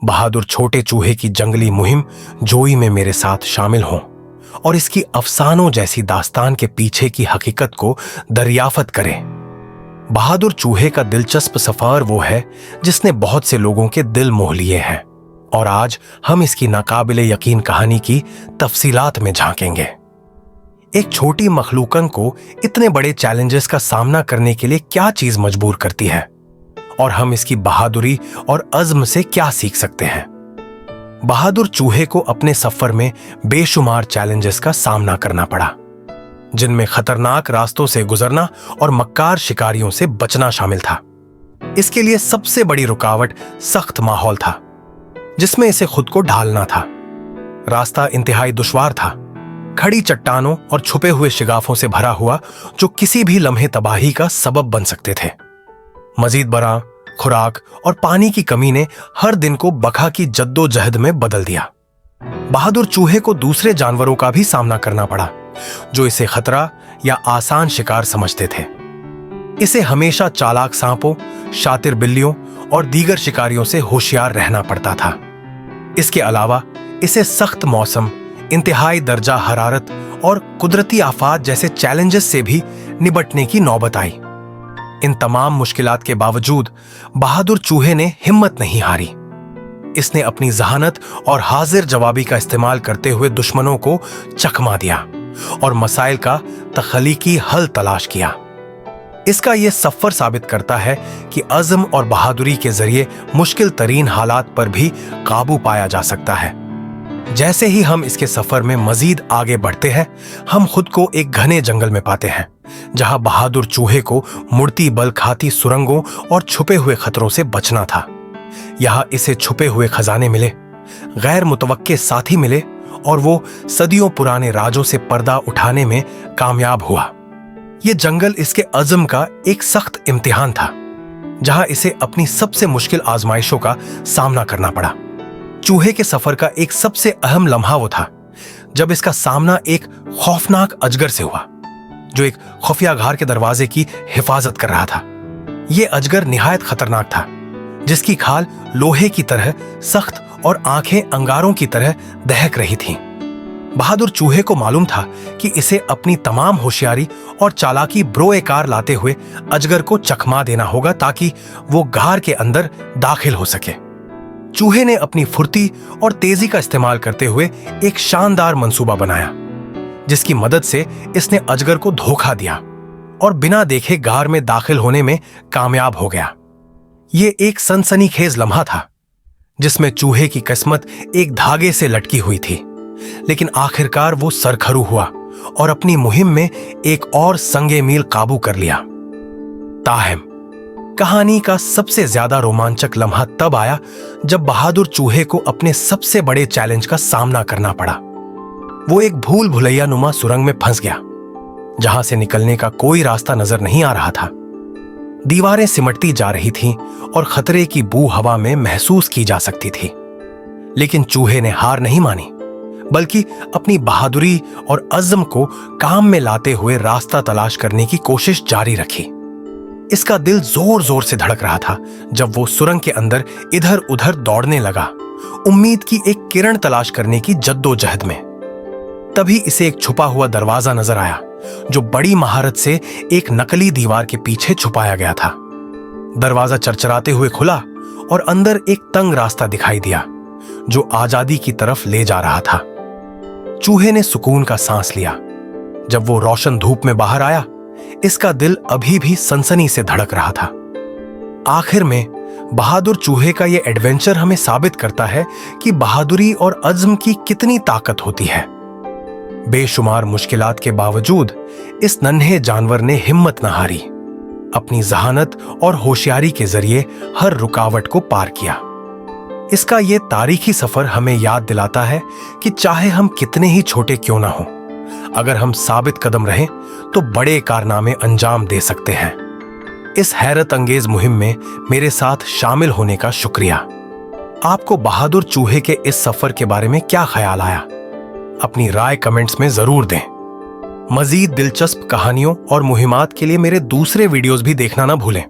बहादुर छोटे चूहे की जंगली मुहिम जोई में मेरे साथ शामिल हों और इसकी अफसानों जैसी दास्तान के पीछे की हकीकत को दरियाफत करें। बहादुर चूहे का दिलचस्प सफर वो है जिसने बहुत से लोगों के दिल मोह लिए हैं और आज हम इसकी नाकाबिले यकीन कहानी की तफसीलात में झांकेंगे। एक छोटी मखलूकन को इतने बड़े चैलेंजेस का सामना करने के लिए क्या चीज मजबूर करती है और हम इसकी बहादुरी और अज़्म से क्या सीख सकते हैं। बहादुर चूहे को अपने सफर में बेशुमार चैलेंजेस का सामना करना पड़ा, जिनमें खतरनाक रास्तों से गुजरना और मक्कार शिकारियों से बचना शामिल था। इसके लिए सबसे बड़ी रुकावट सख्त माहौल था जिसमें इसे खुद को ढालना था। रास्ता इंतहाई दुश्वार था, खड़ी चट्टानों और छुपे हुए शिगाफों से भरा हुआ जो किसी भी लम्हे तबाही का सबब बन सकते थे। मजीद बरा खुराक और पानी की कमी ने हर दिन को बखा की जद्दोजहद में बदल दिया। बहादुर चूहे को दूसरे जानवरों का भी सामना करना पड़ा जो इसे खतरा या आसान शिकार समझते थे। इसे हमेशा चालाक सांपों, शातिर बिल्लियों और दीगर शिकारियों से होशियार रहना पड़ता था। इसके अलावा इसे सख्त मौसम, इंतहाई दर्जा हरारत और कुदरती आफात जैसे चैलेंजेस से भी निपटने की नौबत आई। इन तमाम मुश्किलात के बावजूद बहादुर चूहे ने हिम्मत नहीं हारी। इसने अपनी जहानत और हाजिर जवाबी का इस्तेमाल करते हुए दुश्मनों को चकमा दिया और मसाइल का तख्लीकी हल तलाश किया। इसका यह सफर साबित करता है कि अज़्म और बहादुरी के जरिए मुश्किल तरीन हालात पर भी काबू पाया जा सकता है। जैसे ही हम इसके सफर में मजीद आगे बढ़ते हैं, हम खुद को एक घने जंगल में पाते हैं जहां बहादुर चूहे को मुड़ती बल खाती सुरंगों और छुपे हुए खतरों से बचना था। यहां इसे छुपे हुए खजाने मिले, गैर मुतवक्के साथी मिले और वो सदियों पुराने राजों से पर्दा उठाने में कामयाब हुआ। ये जंगल इसके अज़्म का एक सख्त इम्तिहान था, जहां इसे अपनी सबसे मुश्किल आजमाइशों का सामना करना पड़ा। चूहे के सफर का एक सबसे अहम लम्हा वो था जब इसका सामना एक खौफनाक अजगर से हुआ जो एक खुफिया घार के दरवाजे की हिफाजत कर रहा था। यह अजगर निहायत खतरनाक था, जिसकी खाल लोहे की तरह सख्त और आंखें अंगारों की तरह दहक रही थीं। बहादुर चूहे को मालूम था कि इसे अपनी तमाम होशियारी और चालाकी बरोएकार लाते हुए अजगर को चकमा देना होगा ताकि वो घार के अंदर दाखिल हो सके। चूहे ने अपनी फुर्ती और तेजी का इस्तेमाल करते हुए एक शानदार मंसूबा बनाया, जिसकी मदद से इसने अजगर को धोखा दिया और बिना देखे घार में दाखिल होने में कामयाब हो गया। यह एक सनसनीखेज लम्हा था जिसमें चूहे की किस्मत एक धागे से लटकी हुई थी, लेकिन आखिरकार वो सरखरू हुआ और अपनी मुहिम में एक और संगे मील काबू कर लिया। ताहम कहानी का सबसे ज्यादा रोमांचक लम्हा तब आया जब बहादुर चूहे को अपने सबसे बड़े चैलेंज का सामना करना पड़ा। वो एक भूल भुलैया नुमा सुरंग में फंस गया जहां से निकलने का कोई रास्ता नजर नहीं आ रहा था। दीवारें सिमटती जा रही थीं और खतरे की बू हवा में महसूस की जा सकती थी, लेकिन चूहे ने हार नहीं मानी, बल्कि अपनी बहादुरी और अज़्म को काम में लाते हुए रास्ता तलाश करने की कोशिश जारी रखी। इसका दिल जोर जोर से धड़क रहा था जब वो सुरंग के अंदर इधर उधर दौड़ने लगा, उम्मीद की एक किरण तलाश करने की जद्दोजहद में। तभी इसे एक छुपा हुआ दरवाजा नजर आया जो बड़ी महारत से एक नकली दीवार के पीछे छुपाया गया था। दरवाजा चरचराते हुए खुला और अंदर एक तंग रास्ता दिखाई दिया जो आजादी की तरफ ले जा रहा था। चूहे ने सुकून का सांस लिया। जब वो रोशन धूप में बाहर आया, इसका दिल अभी भी सनसनी से धड़क रहा था। आखिर में बहादुर चूहे का यह एडवेंचर हमें साबित करता है कि बहादुरी और अज़्म की कितनी ताकत होती है। बेशुमार मुश्किलात के बावजूद इस नन्हे जानवर ने हिम्मत न हारी, अपनी जहानत और होशियारी के जरिए हर रुकावट को पार किया। इसका यह तारीखी सफर हमें याद दिलाता है कि चाहे हम कितने ही छोटे क्यों ना हों, अगर हम साबित कदम रहें तो बड़े कारनामे अंजाम दे सकते हैं। इस हैरत अंगेज मुहिम में मेरे साथ शामिल होने का शुक्रिया। आपको बहादुर चूहे के इस सफर के बारे में क्या ख्याल आया? अपनी राय कमेंट्स में जरूर दें। मजीद दिलचस्प कहानियों और मुहिमात के लिए मेरे दूसरे वीडियोस भी देखना ना भूलें।